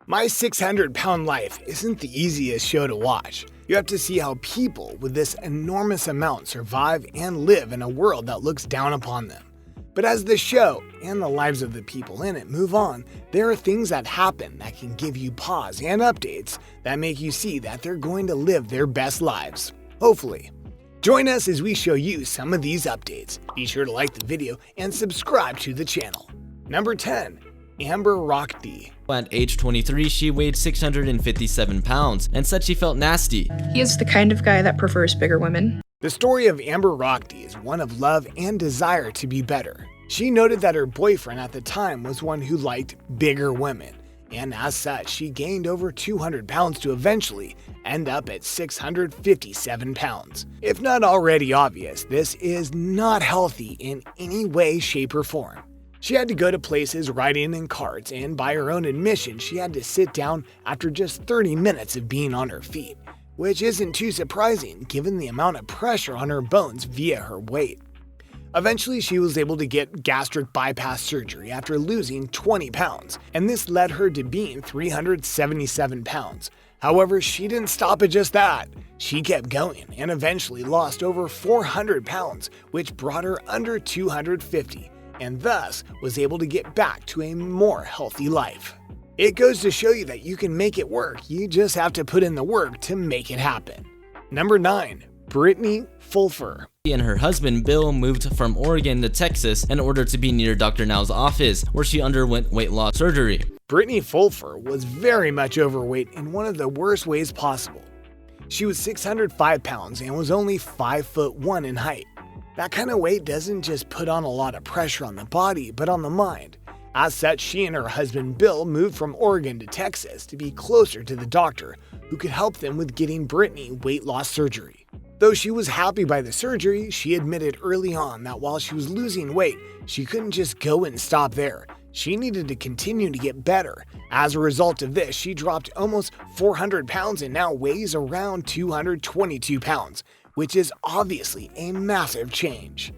My 600-pound life isn't the easiest show to watch. You have to see how people with this enormous amount survive and live in a world that looks down upon them. But as the show and the lives of the people in it move on, there are things that happen that can give you pause and updates that make you see that they're going to live their best lives. Hopefully. Join us as we show you some of these updates. Be sure to like the video and subscribe to the channel. Number 10. Amber Rockdy. At age 23, she weighed 657 pounds and said she felt nasty. He is the kind of guy that prefers bigger women. The story of Amber Rockdy is one of love and desire to be better. She noted that her boyfriend at the time was one who liked bigger women, and as such, she gained over 200 pounds to eventually end up at 657 pounds. If not already obvious, this is not healthy in any way, shape, or form. She had to go to places riding in carts, and by her own admission, she had to sit down after just 30 minutes of being on her feet, which isn't too surprising given the amount of pressure on her bones via her weight. Eventually, she was able to get gastric bypass surgery after losing 20 pounds, and this led her to being 377 pounds. However, she didn't stop at just that. She kept going and eventually lost over 400 pounds, which brought her under 250. And thus was able to get back to a more healthy life. It goes to show you that you can make it work, you just have to put in the work to make it happen. Number 9. Brittany Fulfer. She and her husband Bill moved from Oregon to Texas in order to be near Dr. Now's office, where she underwent weight loss surgery. Brittany Fulfer was very much overweight in one of the worst ways possible. She was 605 pounds and was only 5'1" in height. That kind of weight doesn't just put on a lot of pressure on the body, but on the mind. As such, she and her husband Bill moved from Oregon to Texas to be closer to the doctor who could help them with getting Brittany weight loss surgery. Though she was happy by the surgery, she admitted early on that while she was losing weight, she couldn't just go and stop there. She needed to continue to get better. As a result of this, she dropped almost 400 pounds and now weighs around 222 pounds. Which is obviously a massive change.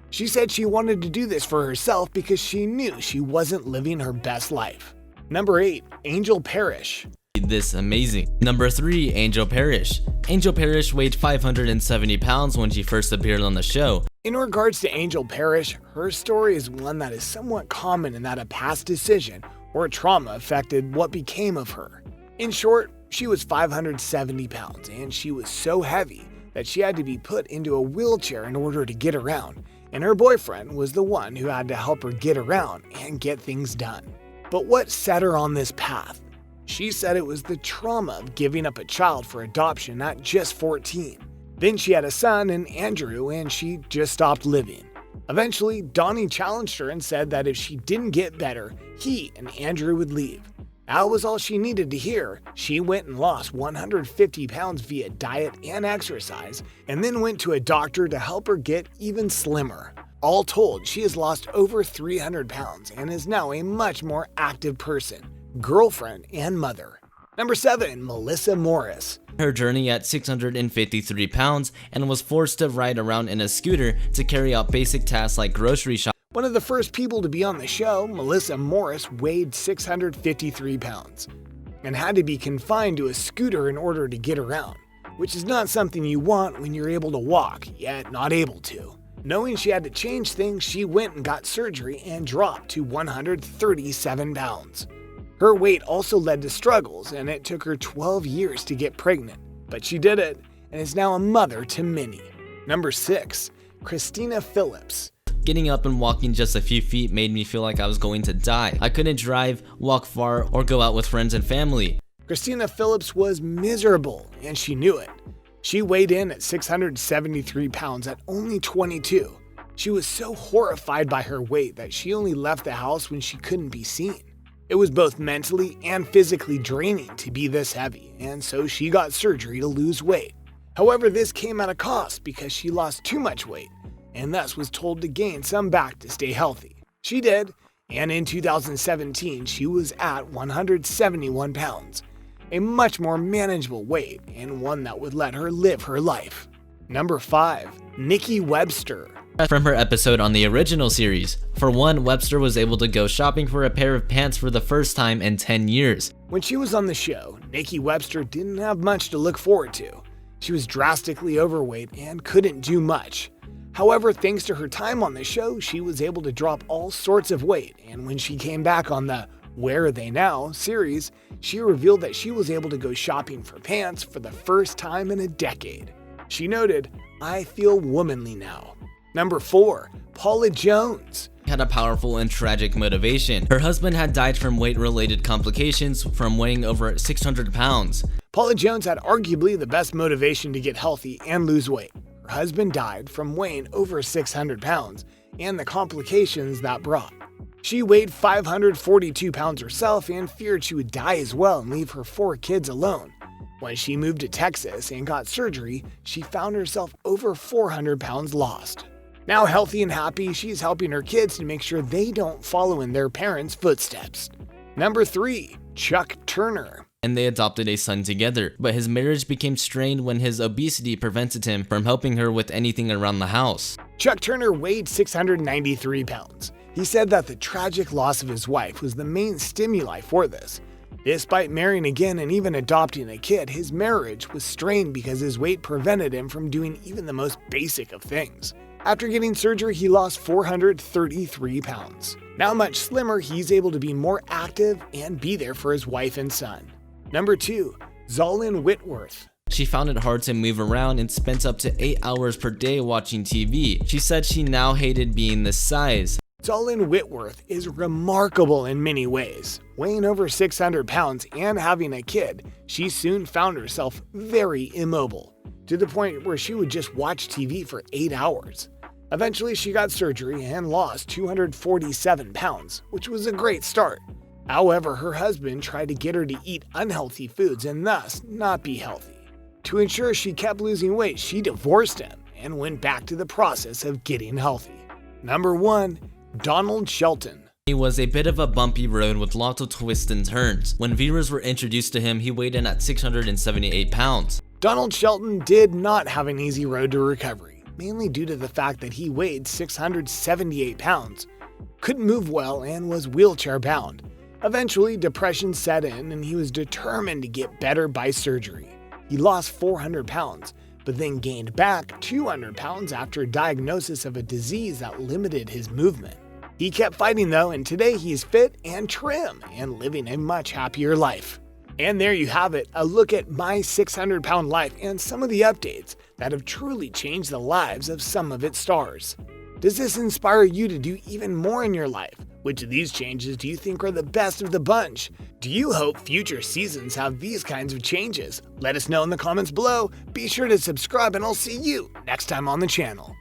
She said she wanted to do this for herself because she knew she wasn't living her best life. Number 8. Angel Parrish. This amazing. Number 3. Angel Parrish. Angel Parrish weighed 570 pounds when she first appeared on the show. In regards to Angel Parrish, her story is one that is somewhat common in that a past decision or trauma affected what became of her. In short, she was 570 pounds and she was so heavy that she had to be put into a wheelchair in order to get around, and her boyfriend was the one who had to help her get around and get things done. But what set her on this path? She said it was the trauma of giving up a child for adoption at just 14. Then she had a son in Andrew and she just stopped living. Eventually, Donnie challenged her and said that if she didn't get better, he and Andrew would leave. That was all she needed to hear. She went and lost 150 pounds via diet and exercise, and then went to a doctor to help her get even slimmer. All told, she has lost over 300 pounds and is now a much more active person, girlfriend, and mother. Number 7. Melissa Morris. Her journey at 653 pounds and was forced to ride around in a scooter to carry out basic tasks like grocery shopping. One of the first people to be on the show, Melissa Morris weighed 653 pounds and had to be confined to a scooter in order to get around, which is not something you want when you're able to walk, yet not able to. Knowing she had to change things, she went and got surgery and dropped to 137 pounds. Her weight also led to struggles, and it took her 12 years to get pregnant, but she did it and is now a mother to many. Number 6. Christina Phillips. Getting up and walking just a few feet made me feel like I was going to die. I couldn't drive, walk far, or go out with friends and family. Christina Phillips was miserable, and she knew it. She weighed in at 673 pounds at only 22. She was so horrified by her weight that she only left the house when she couldn't be seen. It was both mentally and physically draining to be this heavy, and so she got surgery to lose weight. However, this came at a cost because she lost too much weight, and thus was told to gain some back to stay healthy. She did, and in 2017 she was at 171 pounds, a much more manageable weight and one that would let her live her life. Number 5. Nikki Webster. From her episode on the original series. For one, Webster was able to go shopping for a pair of pants for the first time in 10 years. When she was on the show, Nikki Webster didn't have much to look forward to. She was drastically overweight and couldn't do much. However, thanks to her time on the show, she was able to drop all sorts of weight, and when she came back on the Where Are They Now series, she revealed that she was able to go shopping for pants for the first time in a decade. She noted, "I feel womanly now." Number 4. Paula Jones Had a powerful and tragic motivation. Her husband had died from weight-related complications from weighing over 600 pounds. Paula Jones had arguably the best motivation to get healthy and lose weight. Her husband died from weighing over 600 pounds and the complications that brought. She weighed 542 pounds herself and feared she would die as well and leave her 4 kids alone. When she moved to Texas and got surgery, she found herself over 400 pounds lost. Now healthy and happy, she's helping her kids to make sure they don't follow in their parents' footsteps. Number 3. Chuck Turner And they adopted a son together, but his marriage became strained when his obesity prevented him from helping her with anything around the house. Chuck Turner weighed 693 pounds. He said that the tragic loss of his wife was the main stimuli for this. Despite marrying again and even adopting a kid, his marriage was strained because his weight prevented him from doing even the most basic of things. After getting surgery, he lost 433 pounds. Now much slimmer, he's able to be more active and be there for his wife and son. Number 2. Zolin Whitworth She found it hard to move around and spent up to 8 hours per day watching TV. She said she now hated being this size. Zolin Whitworth is remarkable in many ways. Weighing over 600 pounds and having a kid, she soon found herself very immobile, to the point where she would just watch TV for 8 hours. Eventually, she got surgery and lost 247 pounds, which was a great start. However, her husband tried to get her to eat unhealthy foods and thus not be healthy. To ensure she kept losing weight, she divorced him and went back to the process of getting healthy. Number 1. Donald Shelton He was a bit of a bumpy road with lots of twists and turns. When viewers were introduced to him, he weighed in at 678 pounds. Donald Shelton did not have an easy road to recovery, mainly due to the fact that he weighed 678 pounds, couldn't move well, and was wheelchair bound. Eventually, depression set in and he was determined to get better by surgery. He lost 400 pounds, but then gained back 200 pounds after a diagnosis of a disease that limited his movement. He kept fighting though, and today he is fit and trim and living a much happier life. And there you have it, a look at my 600-pound life and some of the updates that have truly changed the lives of some of its stars. Does this inspire you to do even more in your life? Which of these changes do you think are the best of the bunch? Do you hope future seasons have these kinds of changes? Let us know in the comments below. Be sure to subscribe and I'll see you next time on the channel.